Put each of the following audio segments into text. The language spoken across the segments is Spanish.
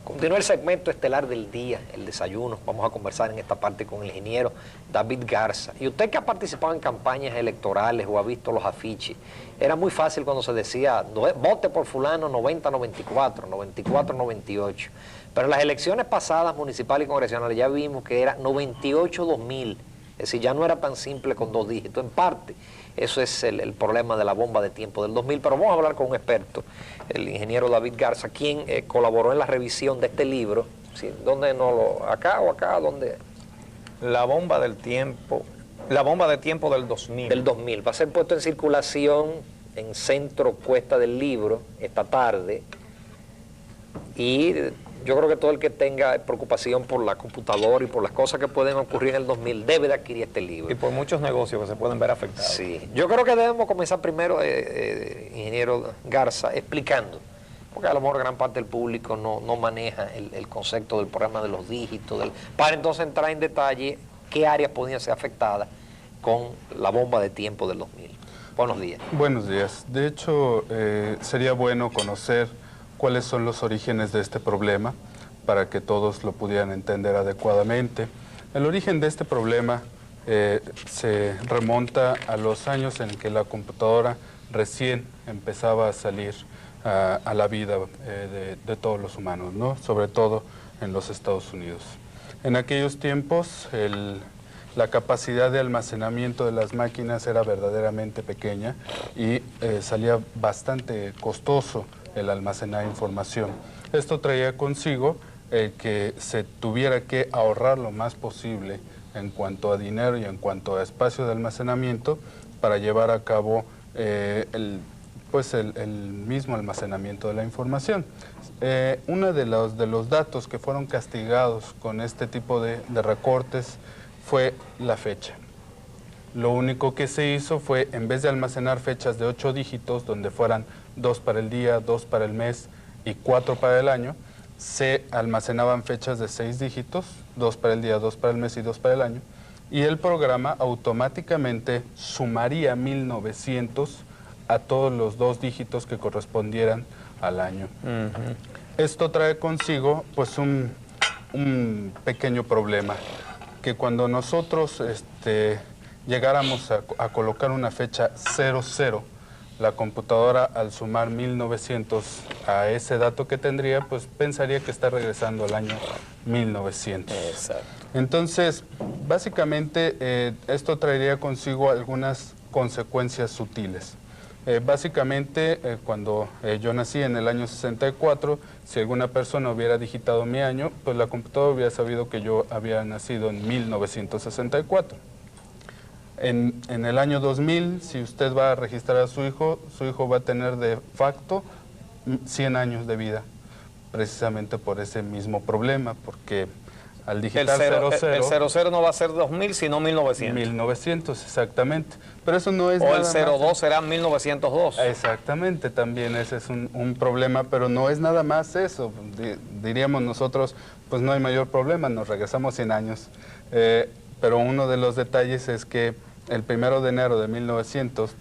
Continúa el segmento estelar del día, el desayuno. Vamos a conversar en esta parte con el ingeniero David Garza. Y usted que ha participado en campañas electorales o ha visto los afiches, era muy fácil cuando se decía, vote por fulano 90-94, 94-98. Pero en las elecciones pasadas, municipales y congresionales, ya vimos que era 98-2000. Es decir, ya no era tan simple con dos dígitos. En parte, eso es el problema de la bomba de tiempo del 2000. Pero vamos a hablar con un experto, el ingeniero David Garza, quien colaboró en la revisión de este libro. ¿Sí? ¿Dónde no lo...? ¿Acá o acá? ¿Dónde? La bomba del tiempo. La bomba de tiempo del 2000. Del 2000. Va a ser puesto en circulación en Centro Cuesta del Libro esta tarde. Y yo creo que todo el que tenga preocupación por la computadora y por las cosas que pueden ocurrir en el 2000 debe de adquirir este libro. Y por muchos negocios que se pueden ver afectados. Sí, yo creo que debemos comenzar primero, ingeniero Garza, explicando, porque a lo mejor gran parte del público no maneja el concepto del programa de los dígitos, para entonces entrar en detalle qué áreas podían ser afectadas con la bomba de tiempo del 2000. Buenos días. Buenos días. De hecho, sería bueno conocer cuáles son los orígenes de este problema para que todos lo pudieran entender adecuadamente. El origen de este problema se remonta a los años en que la computadora recién empezaba a salir a la vida de todos los humanos, ¿no? Sobre todo en los Estados Unidos. En aquellos tiempos la capacidad de almacenamiento de las máquinas era verdaderamente pequeña y salía bastante costoso el almacenar información. Esto traía consigo que se tuviera que ahorrar lo más posible en cuanto a dinero y en cuanto a espacio de almacenamiento para llevar a cabo el mismo almacenamiento de la información. Uno de los datos que fueron castigados con este tipo de recortes fue la fecha. Lo único que se hizo fue, en vez de almacenar fechas de 8 dígitos, donde fueran 2 para el día, 2 para el mes y 4 para el año, se almacenaban fechas de 6 dígitos, 2 para el día, 2 para el mes y 2 para el año, y el programa automáticamente sumaría 1900 a todos los 2 dígitos que correspondieran al año. Esto trae consigo pues un pequeño problema, que cuando nosotros llegáramos a colocar una fecha 00, la computadora al sumar 1900 a ese dato que tendría, pues pensaría que está regresando al año 1900. Exacto. Entonces, básicamente, esto traería consigo algunas consecuencias sutiles. Básicamente, cuando yo nací en el año 64, si alguna persona hubiera digitado mi año, pues la computadora hubiera sabido que yo había nacido en 1964. En el año 2000, si usted va a registrar a su hijo va a tener de facto 100 años de vida, precisamente por ese mismo problema, porque al digitar 00... El 00 no va a ser 2000, sino 1900. 1900, exactamente. Pero eso no es o nada el 02 más. será 1902. Exactamente, también ese es un problema, pero no es nada más eso. Diríamos nosotros, pues no hay mayor problema, nos regresamos 100 años. Pero uno de los detalles es que el 1 de enero de 1900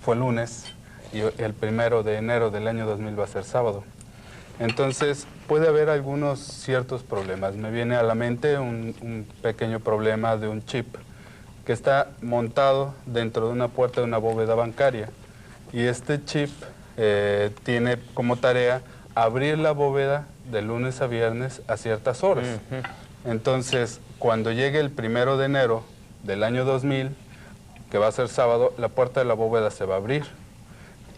fue lunes y el 1 de enero del año 2000 va a ser sábado. Entonces, puede haber algunos ciertos problemas. Me viene a la mente un pequeño problema de un chip que está montado dentro de una puerta de una bóveda bancaria. Y este chip tiene como tarea abrir la bóveda de lunes a viernes a ciertas horas. Entonces, cuando llegue el 1 de enero del año 2000, que va a ser sábado, la puerta de la bóveda se va a abrir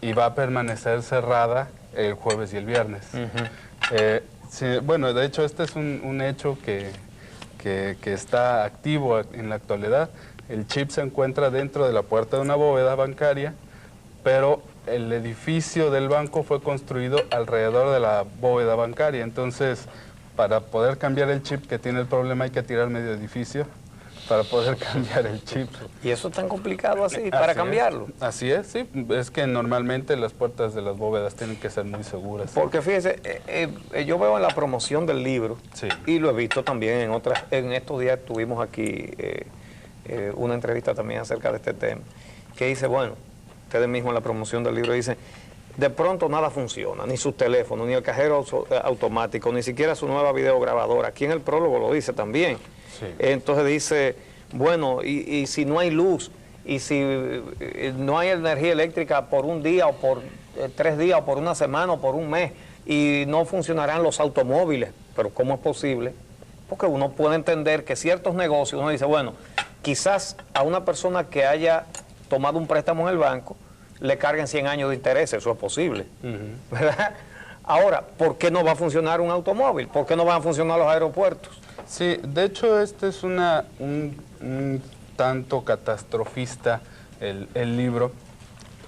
y va a permanecer cerrada el jueves y el viernes. Sí, bueno, de hecho, este es un hecho que está activo en la actualidad. El chip se encuentra dentro de la puerta de una bóveda bancaria, pero el edificio del banco fue construido alrededor de la bóveda bancaria. Entonces, para poder cambiar el chip que tiene el problema, hay que tirar medio edificio para poder cambiar el chip. ¿Y eso es tan complicado así, para cambiarlo? Así es, sí. Es que normalmente las puertas de las bóvedas tienen que ser muy seguras. Porque fíjese, yo veo en la promoción del libro, sí, y lo he visto también en estos días tuvimos aquí una entrevista también acerca de este tema, que dice, bueno, ustedes mismos en la promoción del libro dicen, de pronto nada funciona, ni su teléfono, ni el cajero automático, ni siquiera su nueva videograbadora. Aquí en el prólogo lo dice también. Sí. Entonces dice, bueno, y si no hay luz, y si no hay energía eléctrica por un día, o por 3 días, o por una semana, o por un mes, y no funcionarán los automóviles. Pero ¿cómo es posible? Porque uno puede entender que ciertos negocios, uno dice, bueno, quizás a una persona que haya tomado un préstamo en el banco, le carguen 100 años de interés, eso es posible, ¿verdad? Ahora, ¿por qué no va a funcionar un automóvil? ¿Por qué no van a funcionar los aeropuertos? Sí, de hecho este es un tanto catastrofista el libro,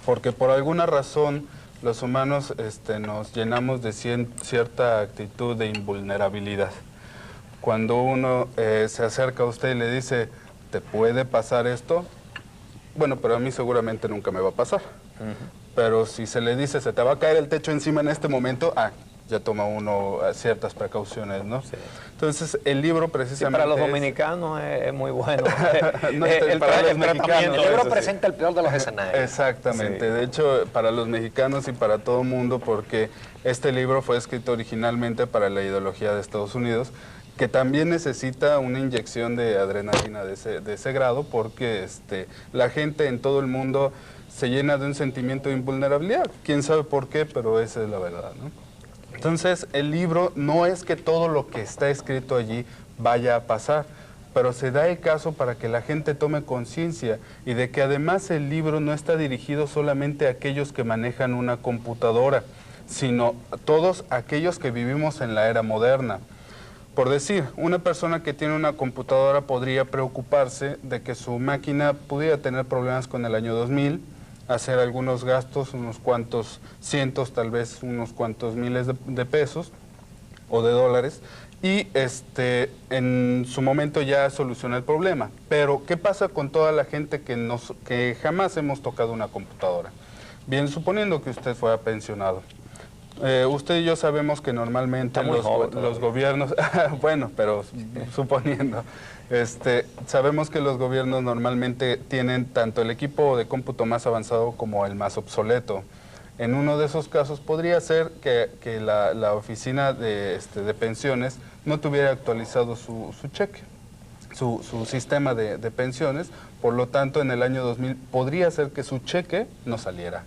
porque por alguna razón los humanos nos llenamos de cierta actitud de invulnerabilidad. Cuando uno se acerca a usted y le dice, ¿te puede pasar esto? Bueno, pero a mí seguramente nunca me va a pasar. Pero si se le dice, se te va a caer el techo encima en este momento, ya toma uno ciertas precauciones, ¿no? Sí. Entonces, el libro precisamente para los dominicanos es muy bueno. No, para los mexicanos. El libro presenta el peor de los escenarios. Exactamente. Sí. De hecho, para los mexicanos y para todo el mundo, porque este libro fue escrito originalmente para la ideología de Estados Unidos, que también necesita una inyección de adrenalina de ese grado, porque la gente en todo el mundo se llena de un sentimiento de invulnerabilidad. Quién sabe por qué, pero esa es la verdad, ¿no? Entonces, el libro no es que todo lo que está escrito allí vaya a pasar, pero se da el caso para que la gente tome conciencia y de que además el libro no está dirigido solamente a aquellos que manejan una computadora, sino a todos aquellos que vivimos en la era moderna. Por decir, una persona que tiene una computadora podría preocuparse de que su máquina pudiera tener problemas con el año 2000, hacer algunos gastos, unos cuantos cientos, tal vez unos cuantos miles de pesos o de dólares, y en su momento ya soluciona el problema. Pero, ¿qué pasa con toda la gente que jamás hemos tocado una computadora? Bien, suponiendo que usted fuera pensionado. Usted y yo sabemos que normalmente los gobiernos, bueno, pero suponiendo, sabemos que los gobiernos normalmente tienen tanto el equipo de cómputo más avanzado como el más obsoleto. En uno de esos casos podría ser que la oficina de pensiones no tuviera actualizado su cheque, su sistema de pensiones, por lo tanto en el año 2000 podría ser que su cheque no saliera.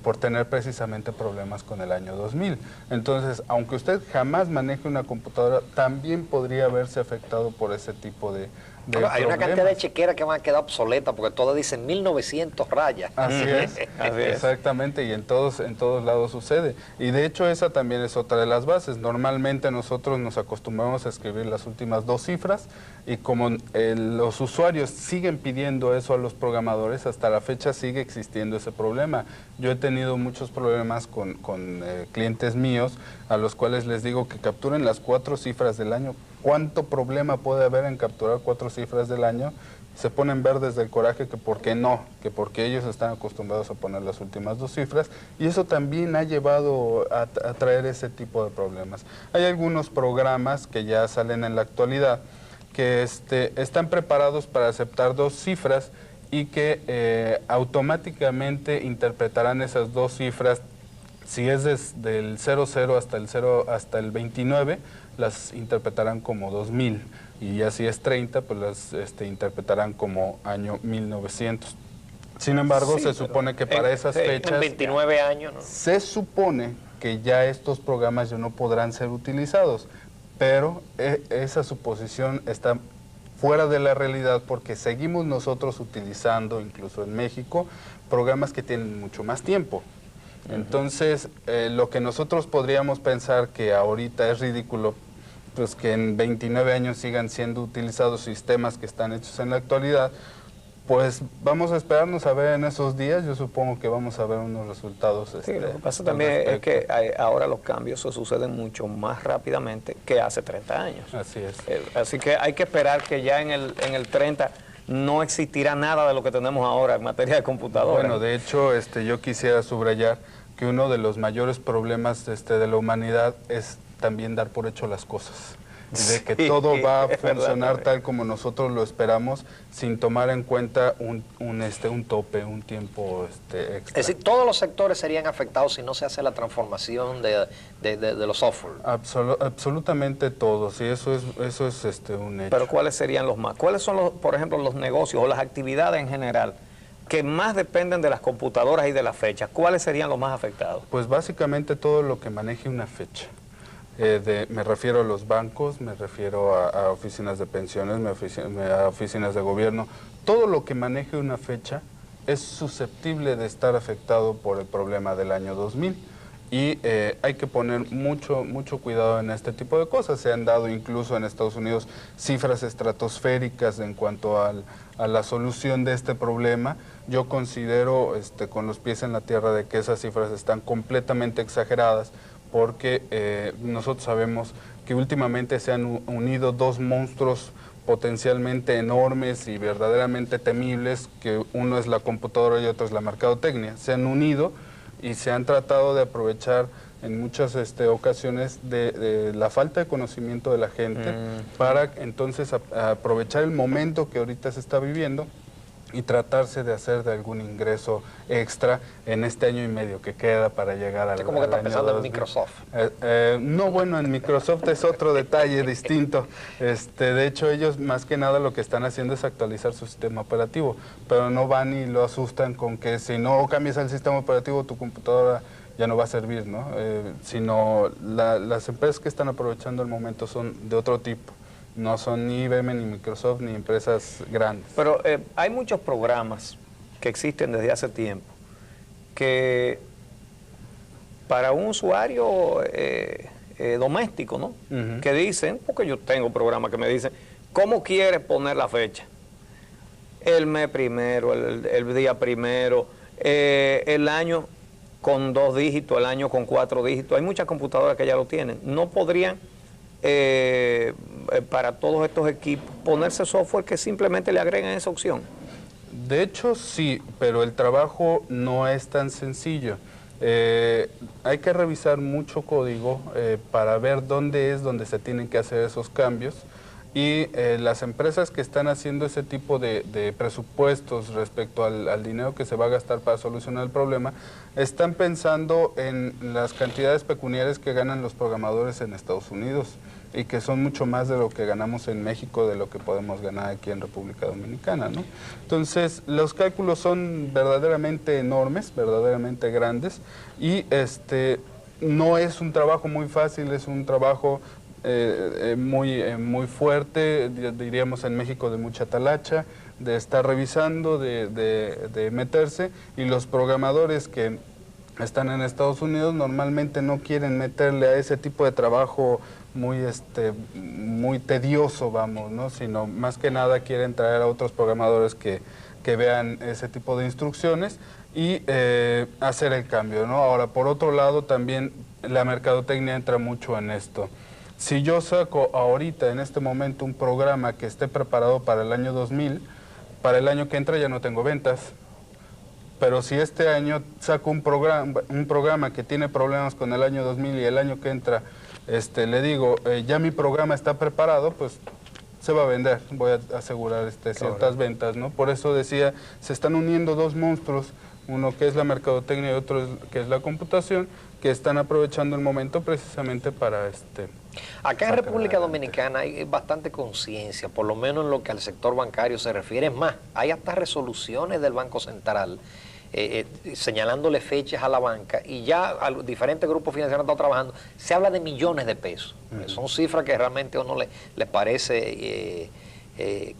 Por tener precisamente problemas con el año 2000. Entonces, aunque usted jamás maneje una computadora, también podría verse afectado por ese tipo de hay problemas. una cantidad de chequeras que van a quedar obsoletas porque todas dicen 1900 rayas. Así es, exactamente, y en todos lados sucede. Y de hecho esa también es otra de las bases. Normalmente nosotros nos acostumbramos a escribir las últimas 2 cifras y como los usuarios siguen pidiendo eso a los programadores, hasta la fecha sigue existiendo ese problema. Yo he tenido muchos problemas con clientes míos a los cuales les digo que capturen las 4 cifras del año. ¿Cuánto problema puede haber en capturar 4 cifras del año? Se ponen verdes del coraje que por qué no, que porque ellos están acostumbrados a poner las últimas 2 cifras, y eso también ha llevado a traer ese tipo de problemas. Hay algunos programas que ya salen en la actualidad que están preparados para aceptar 2 cifras y que automáticamente interpretarán esas 2 cifras. Si es desde el 00 hasta el 29, las interpretarán como 2000. Y ya si es 30, pues las interpretarán como año 1900. Sin embargo, sí, se supone que para esas fechas... En 29 años, ¿no? Se supone que ya estos programas ya no podrán ser utilizados. Pero esa suposición está fuera de la realidad porque seguimos nosotros utilizando, incluso en México, programas que tienen mucho más tiempo. Entonces, lo que nosotros podríamos pensar que ahorita es ridículo, pues que en 29 años sigan siendo utilizados sistemas que están hechos en la actualidad, pues vamos a esperarnos a ver en esos días. Yo supongo que vamos a ver unos resultados. Sí, lo que pasa también es que ahora los cambios se suceden mucho más rápidamente que hace 30 años. Así es. Así que hay que esperar que ya en el 30 no existirá nada de lo que tenemos ahora en materia de computadora. Bueno, de hecho, yo quisiera subrayar que uno de los mayores problemas de la humanidad es también dar por hecho las cosas. de que Sí, todo va a es verdad funcionar también. tal como nosotros lo esperamos, sin tomar en cuenta un tope, un tiempo extra. Es decir, todos los sectores serían afectados si no se hace la transformación de los software. Absolutamente todos, y eso es un hecho. Pero ¿cuáles serían los más? ¿Cuáles son, por ejemplo, los negocios o las actividades en general que más dependen de las computadoras y de las fechas? ¿Cuáles serían los más afectados? Pues básicamente todo lo que maneje una fecha. Me refiero a los bancos, me refiero a oficinas de pensiones, a oficinas de gobierno. Todo lo que maneje una fecha es susceptible de estar afectado por el problema del año 2000. Y hay que poner mucho cuidado en este tipo de cosas. Se han dado incluso en Estados Unidos cifras estratosféricas en cuanto a la solución de este problema. Yo considero con los pies en la tierra de que esas cifras están completamente exageradas, porque nosotros sabemos que últimamente se han unido dos monstruos potencialmente enormes y verdaderamente temibles, que uno es la computadora y otro es la mercadotecnia. Se han unido y se han tratado de aprovechar en muchas ocasiones de la falta de conocimiento de la gente para entonces aprovechar el momento que ahorita se está viviendo y tratarse de hacer de algún ingreso extra en este año y medio que queda para llegar al ¿Cómo que está año pensando en 2000. Microsoft? No, bueno, en Microsoft es otro detalle distinto. De hecho, ellos más que nada lo que están haciendo es actualizar su sistema operativo, pero no van y lo asustan con que si no cambias el sistema operativo, tu computadora ya no va a servir, ¿no? Sino las empresas que están aprovechando el momento son de otro tipo. No son ni IBM, ni Microsoft, ni empresas grandes. Pero hay muchos programas que existen desde hace tiempo que para un usuario doméstico, ¿no? Que dicen, porque yo tengo programas que me dicen, ¿cómo quieres poner la fecha? El mes primero, el día primero, el año con 2 dígitos, el año con 4 dígitos. Hay muchas computadoras que ya lo tienen. No podrían, para todos estos equipos, ponerse software que simplemente le agreguen esa opción. De hecho, sí, pero el trabajo no es tan sencillo. Hay que revisar mucho código para ver dónde es donde se tienen que hacer esos cambios. Y las empresas que están haciendo ese tipo de presupuestos respecto al dinero que se va a gastar para solucionar el problema, están pensando en las cantidades pecuniarias que ganan los programadores en Estados Unidos y que son mucho más de lo que ganamos en México, de lo que podemos ganar aquí en República Dominicana, ¿no? Entonces, los cálculos son verdaderamente enormes, verdaderamente grandes, y no es un trabajo muy fácil, es un trabajo muy fuerte, diríamos en México de mucha talacha, de estar revisando, de meterse, y los programadores que están en Estados Unidos normalmente no quieren meterle a ese tipo de trabajo muy tedioso, vamos, ¿no? Sino más que nada quieren traer a otros programadores que vean ese tipo de instrucciones y hacer el cambio, ¿no? Ahora, por otro lado, también la mercadotecnia entra mucho en esto. Si yo saco ahorita, en este momento, un programa que esté preparado para el año 2000, para el año que entra ya no tengo ventas. Pero si este año saco un programa que tiene problemas con el año 2000 y el año que entra, le digo, ya mi programa está preparado, pues se va a vender, voy a asegurar ciertas ventas, ¿no? Por eso decía, se están uniendo dos monstruos, uno que es la mercadotecnia y otro que es la computación, que están aprovechando el momento precisamente para Acá en República Dominicana hay bastante conciencia, por lo menos en lo que al sector bancario se refiere. Es más, hay hasta resoluciones del Banco Central señalándole fechas a la banca, y ya a los diferentes grupos financieros han estado trabajando. Se habla de millones de pesos. Son cifras que realmente a uno le parece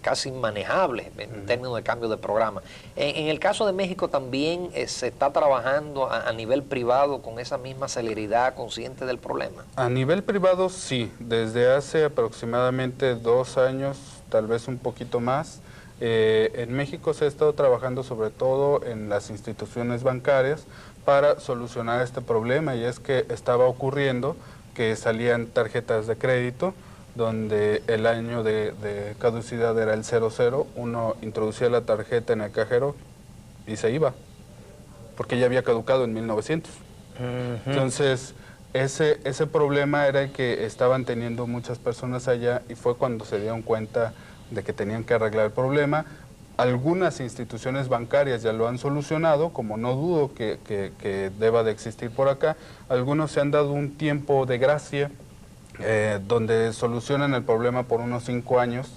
casi inmanejables en términos de cambio de programa. En el caso de México también se está trabajando a nivel privado con esa misma celeridad, consciente del problema. A nivel privado sí, desde hace aproximadamente 2 años, tal vez un poquito más. En México se ha estado trabajando sobre todo en las instituciones bancarias para solucionar este problema, y es que estaba ocurriendo que salían tarjetas de crédito donde el año de caducidad era el 00, uno introducía la tarjeta en el cajero y se iba, porque ya había caducado en 1900. Entonces, ese problema era el que estaban teniendo muchas personas allá y fue cuando se dieron cuenta de que tenían que arreglar el problema. Algunas instituciones bancarias ya lo han solucionado, como no dudo que deba de existir por acá. Algunos se han dado un tiempo de gracia donde solucionan el problema por unos 5 años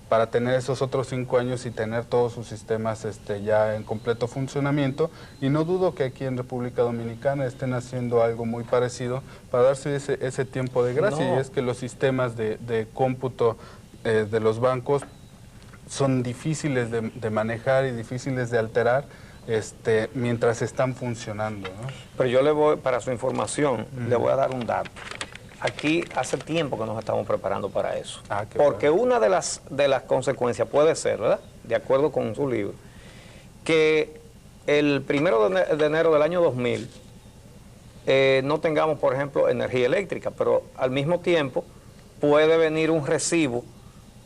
para tener esos otros 5 años y tener todos sus sistemas ya en completo funcionamiento. Y no dudo que aquí en República Dominicana estén haciendo algo muy parecido para darse ese tiempo de gracia. No. Y es que los sistemas de cómputo de los bancos son difíciles de manejar y difíciles de alterar mientras están funcionando, ¿no? Pero yo le voy, para su información, le voy a dar un dato. Aquí hace tiempo que nos estamos preparando para eso. Porque bueno. una de las consecuencias puede ser, ¿verdad?, de acuerdo con su libro, que el 1 de enero del año 2000 no tengamos, por ejemplo, energía eléctrica, pero al mismo tiempo puede venir un recibo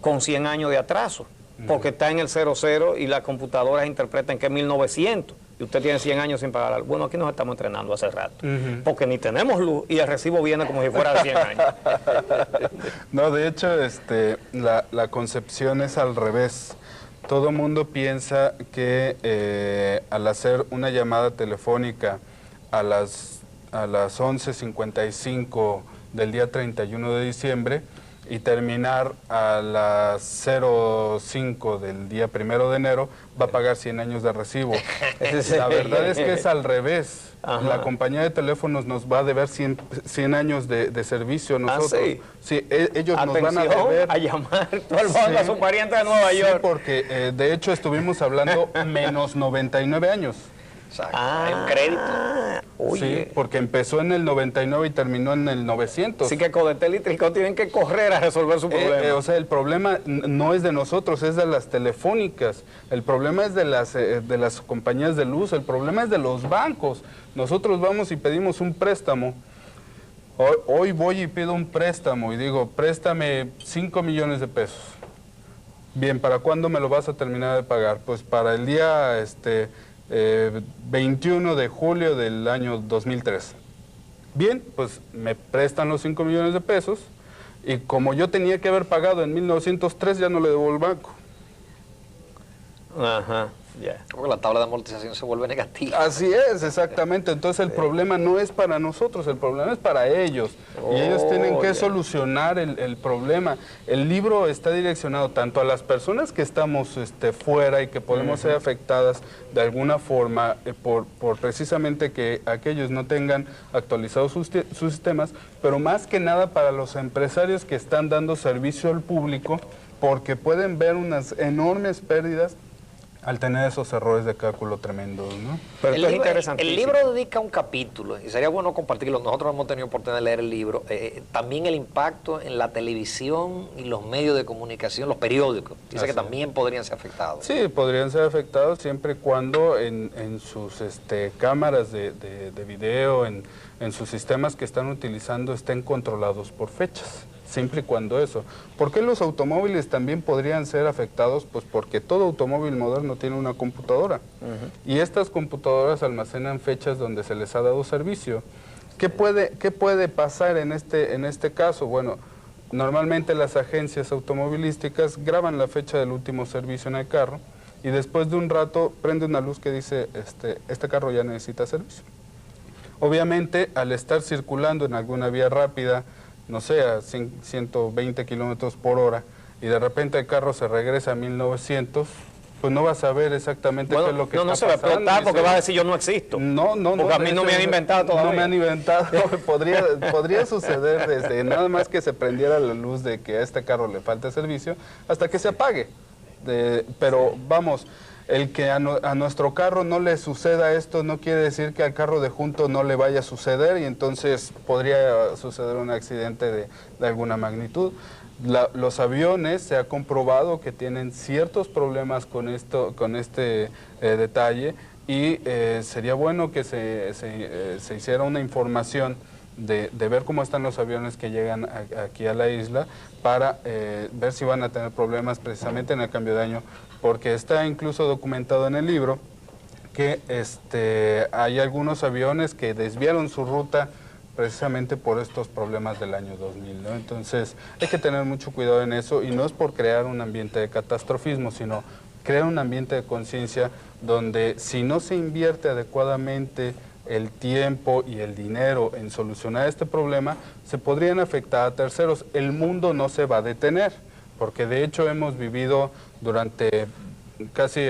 con 100 años de atraso, porque está en el 00 y las computadoras interpretan que es 1900 y usted tiene 100 años sin pagar algo. Bueno, aquí nos estamos entrenando hace rato, porque ni tenemos luz y el recibo viene como si fuera de 100 años. No, de hecho, la concepción es al revés. Todo mundo piensa que al hacer una llamada telefónica a las 11:55 del día 31 de diciembre, y terminar a las 05 del día 1 de enero, va a pagar 100 años de recibo. La verdad es que es al revés. Ajá. La compañía de teléfonos nos va a deber 100 años de servicio a nosotros. ¿Ah, sí? Sí, ellos Atención, nos van a deber... a llamar todo el mundo a su pariente de Nueva York. Sí, porque de hecho estuvimos hablando menos 99 años. Exacto. Hay un crédito. Oye. Sí, porque empezó en el 99 y terminó en el 900. Así que Codetel y Tricot tienen que correr a resolver su problema. O sea, el problema no es de nosotros, es de las telefónicas. El problema es de las compañías de luz, el problema es de los bancos. Nosotros vamos y pedimos un préstamo. Hoy voy y pido un préstamo y digo, préstame 5 millones de pesos. Bien, ¿para cuándo me lo vas a terminar de pagar? Pues para el día 21 de julio del año 2003. Bien, pues me prestan los 5 millones de pesos y como yo tenía que haber pagado en 1903, ya no le debo al banco. Ajá, ya. Porque la tabla de amortización se vuelve negativa. Así es, exactamente. Entonces el problema no es para nosotros, el problema es para ellos. Y ellos tienen que solucionar el problema. El libro está direccionado tanto a las personas que estamos fuera y que podemos ser afectadas de alguna forma por precisamente que aquellos no tengan actualizados sus sistemas, pero más que nada para los empresarios que están dando servicio al público, porque pueden ver unas enormes pérdidas al tener esos errores de cálculo tremendos, ¿no? Pero esto es El interesantísimo. libro dedica un capítulo, y sería bueno compartirlo, nosotros hemos tenido oportunidad de leer el libro, también el impacto en la televisión y los medios de comunicación, los periódicos, dice que también podrían ser afectados. Sí, podrían ser afectados siempre y cuando en sus cámaras de video, en sus sistemas que están utilizando estén controlados por fechas. Siempre y cuando eso. ¿Por qué los automóviles también podrían ser afectados? Pues porque todo automóvil moderno tiene una computadora. Y estas computadoras almacenan fechas donde se les ha dado servicio. ¿Qué puede pasar en este caso? Bueno, normalmente las agencias automovilísticas graban la fecha del último servicio en el carro y después de un rato prende una luz que dice, este carro ya necesita servicio. Obviamente, al estar circulando en alguna vía rápida, no sé, a 120 kilómetros por hora, y de repente el carro se regresa a 1900, pues no va a saber exactamente qué es lo que está pasando. No se va a explotar porque va a decir yo no existo. No. Porque a mí no me han inventado todavía. No me han inventado. podría suceder desde nada más que se prendiera la luz de que a este carro le falta servicio hasta que se apague. Pero vamos, el que a nuestro carro no le suceda esto no quiere decir que al carro de junto no le vaya a suceder y entonces podría suceder un accidente de alguna magnitud. Los aviones se ha comprobado que tienen ciertos problemas con este detalle y sería bueno que se hiciera una información de ver cómo están los aviones que llegan aquí a la isla para ver si van a tener problemas precisamente en el cambio de año, porque está incluso documentado en el libro que hay algunos aviones que desviaron su ruta precisamente por estos problemas del año 2000, ¿no? Entonces hay que tener mucho cuidado en eso, y no es por crear un ambiente de catastrofismo, sino crear un ambiente de conciencia donde si no se invierte adecuadamente el tiempo y el dinero en solucionar este problema, se podrían afectar a terceros. El mundo no se va a detener, porque de hecho hemos vivido durante casi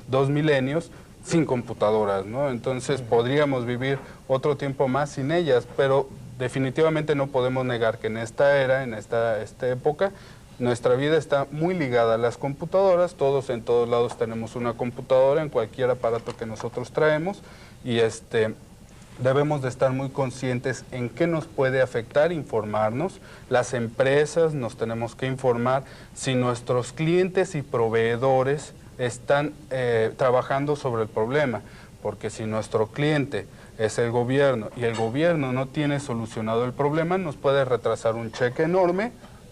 2 milenios sin computadoras, ¿no? Entonces podríamos vivir otro tiempo más sin ellas, pero definitivamente no podemos negar que en esta era, en esta época, nuestra vida está muy ligada a las computadoras. Todos en todos lados tenemos una computadora en cualquier aparato que nosotros traemos, y debemos de estar muy conscientes en qué nos puede afectar, informarnos. Las empresas nos tenemos que informar si nuestros clientes y proveedores están trabajando sobre el problema, porque si nuestro cliente es el gobierno y el gobierno no tiene solucionado el problema, nos puede retrasar un cheque enorme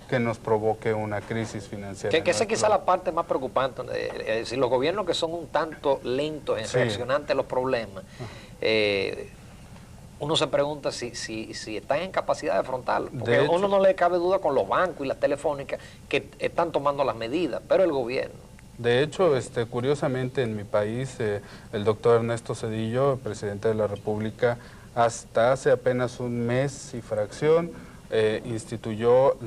que nos provoque una crisis financiera. Que esa es quizá la parte más preocupante, es decir, los gobiernos que son un tanto lentos en reaccionar ante los problemas, uno se pregunta si están en capacidad de afrontarlo, porque a uno no le cabe duda con los bancos y las telefónicas que están tomando las medidas, pero el gobierno. De hecho, curiosamente en mi país, el doctor Ernesto Zedillo, presidente de la República, hasta hace apenas un mes y fracción, instituyó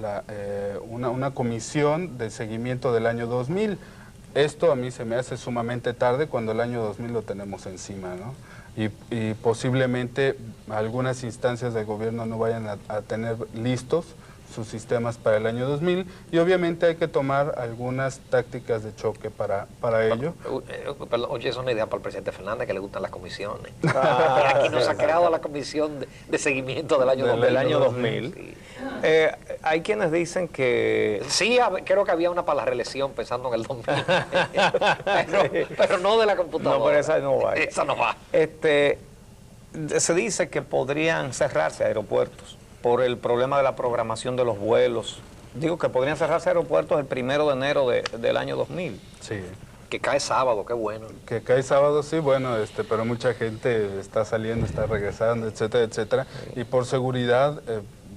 una comisión de seguimiento del año 2000. Esto a mí se me hace sumamente tarde cuando el año 2000 lo tenemos encima, ¿no? Y posiblemente algunas instancias del gobierno no vayan a tener listos sus sistemas para el año 2000, y obviamente hay que tomar algunas tácticas de choque para ello. Perdón, oye, es una idea para el presidente Fernández, que le gustan las comisiones. Aquí nos ha creado la comisión de seguimiento del año 2000. Del año 2000. Sí. Hay quienes dicen que... Sí, creo que había una para la reelección pensando en el 2000. pero no de la computadora. No, pero esa no va. Esa no va. Se dice que podrían cerrarse aeropuertos por el problema de la programación de los vuelos. Digo que podrían cerrarse aeropuertos el 1 de enero del año 2000. Sí. Que cae sábado, qué bueno. Que cae sábado, sí, bueno, pero mucha gente está saliendo, está regresando, etcétera, etcétera. Y por seguridad,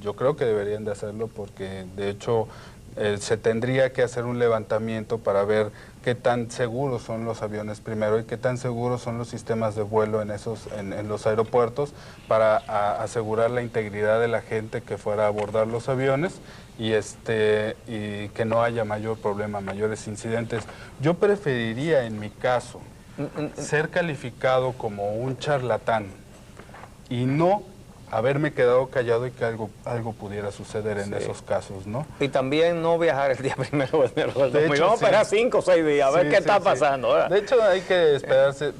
yo creo que deberían de hacerlo, porque de hecho se tendría que hacer un levantamiento para ver qué tan seguros son los aviones primero y qué tan seguros son los sistemas de vuelo en los aeropuertos, para asegurar la integridad de la gente que fuera a abordar los aviones, y que no haya mayor problema, mayores incidentes. Yo preferiría, en mi caso, ser calificado como un charlatán y no haberme quedado callado, y que algo pudiera suceder en esos casos, ¿no? Y también no viajar el día 1 de enero del 2000. Vamos a esperar 5 o 6 días, a ver qué está pasando. ¿Verdad? De hecho, hay que esperarse,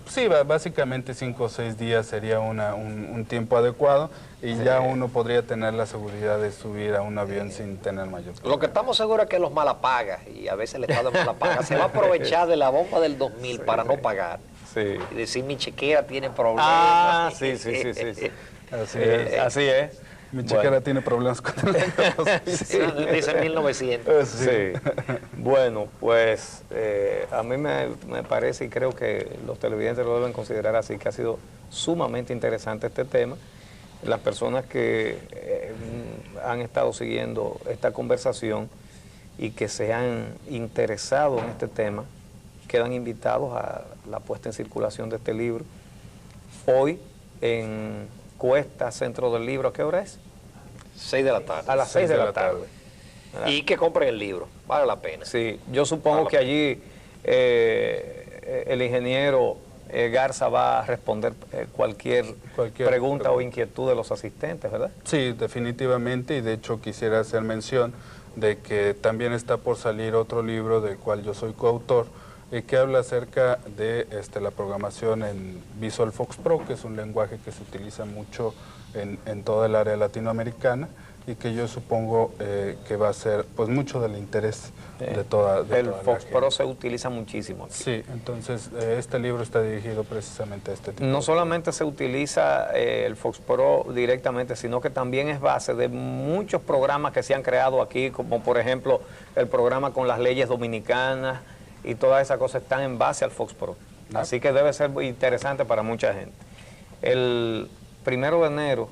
básicamente 5 o 6 días sería un tiempo adecuado, y ya uno podría tener la seguridad de subir a un avión sin tener mayor problema. Lo que estamos seguros es que los malapagas, y a veces el Estado de malapagas, se va a aprovechar de la bomba del 2000 para no pagar. Sí. Y decir, mi chequera tiene problemas. Ah, sí. Así es. Mi chequera tiene problemas con el año 2000. Dice 1900. Sí. Bueno, pues a mí me parece, y creo que los televidentes lo deben considerar así, que ha sido sumamente interesante este tema. Las personas que han estado siguiendo esta conversación y que se han interesado en este tema, quedan invitados a la puesta en circulación de este libro. Hoy en Cuesta, Centro del Libro, ¿a qué hora es? 6 de la tarde. A las 6 de la tarde. Y que compren el libro, vale la pena. Sí, yo supongo que allí el ingeniero Garza va a responder cualquier pregunta o inquietud de los asistentes, ¿verdad? Sí, definitivamente, y de hecho quisiera hacer mención de que también está por salir otro libro del cual yo soy coautor, que habla acerca de la programación en Visual Fox Pro, que es un lenguaje que se utiliza mucho en toda el área latinoamericana, y que yo supongo que va a ser pues mucho del interés de toda el Fox Pro se utiliza muchísimo aquí. Sí, entonces este libro está dirigido precisamente a este tipo. No solamente se utiliza el Fox Pro directamente, sino que también es base de muchos programas que se han creado aquí, como por ejemplo el programa con las leyes dominicanas, y todas esas cosas están en base al Fox Pro. Así que debe ser muy interesante para mucha gente. El 1 de enero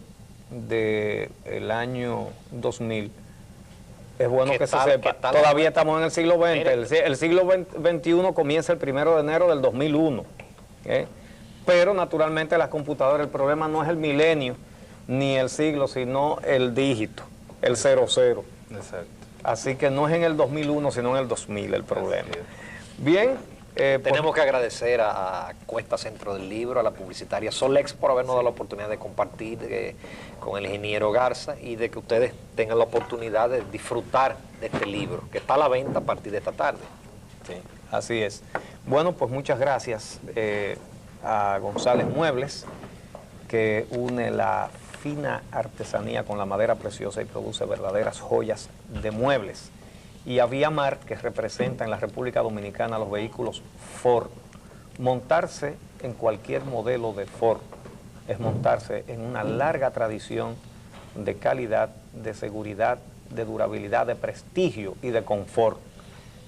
del año 2000, es bueno que se tal- sepa, qué tal? todavía estamos en el siglo XX, Mire. el siglo XXI comienza el 1 de enero del 2001, ¿eh? Pero naturalmente las computadoras, el problema no es el milenio ni el siglo, sino el dígito, el 00. Exacto. Así que no es en el 2001, sino en el 2000 el problema. Así es. Bien. Tenemos que agradecer a Cuesta Centro del Libro, a la publicitaria Solex por habernos dado la oportunidad de compartir con el ingeniero Garza y de que ustedes tengan la oportunidad de disfrutar de este libro, que está a la venta a partir de esta tarde. Sí, así es. Bueno, pues muchas gracias a González Muebles, que une la fina artesanía con la madera preciosa y produce verdaderas joyas de muebles. Y a Viamar, que representa en la República Dominicana los vehículos Ford. Montarse en cualquier modelo de Ford es montarse en una larga tradición de calidad, de seguridad, de durabilidad, de prestigio y de confort.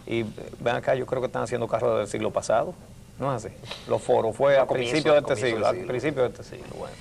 Y ven acá, yo creo que están haciendo carros del siglo pasado, ¿no es así? Los Ford, fue a principios de este siglo, a principios de este siglo, bueno.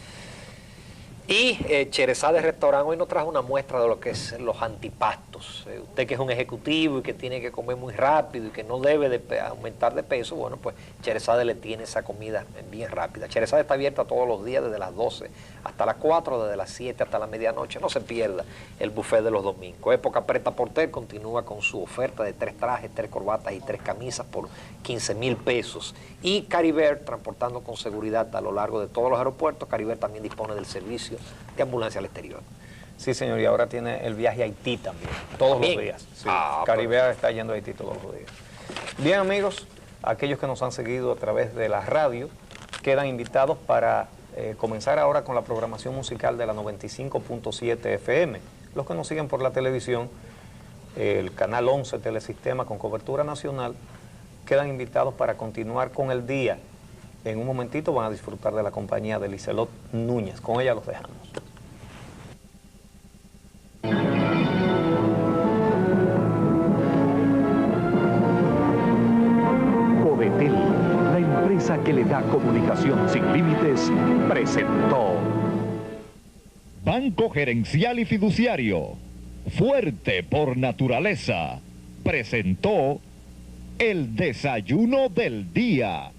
Y Cherezade Restaurant hoy nos trajo una muestra de lo que es los antipastos. Usted que es un ejecutivo y que tiene que comer muy rápido y que no debe de aumentar de peso, bueno, pues Cherezade le tiene esa comida bien rápida. Cherezade está abierta todos los días desde las 12 hasta las 4, desde las 7 hasta la medianoche. No se pierda el buffet de los domingos. Época Preta Porter continúa con su oferta de 3 trajes, 3 corbatas y 3 camisas por 15,000 pesos. Y Caribert, transportando con seguridad a lo largo de todos los aeropuertos, Caribert también dispone del servicio de ambulancia al exterior. Sí, señor, y ahora tiene el viaje a Haití también, todos ¿También? los días. Sí, Ah, Caribea está yendo a Haití todos los días. Bien, amigos, aquellos que nos han seguido a través de la radio, quedan invitados para comenzar ahora con la programación musical de la 95.7 FM. Los que nos siguen por la televisión, el canal 11 Telesistema con cobertura nacional, quedan invitados para continuar con el día. En un momentito van a disfrutar de la compañía de Liselot Núñez. Con ella los dejamos. Codetel, la empresa que le da comunicación sin límites, presentó Banco Gerencial y Fiduciario, fuerte por naturaleza, presentó el desayuno del día.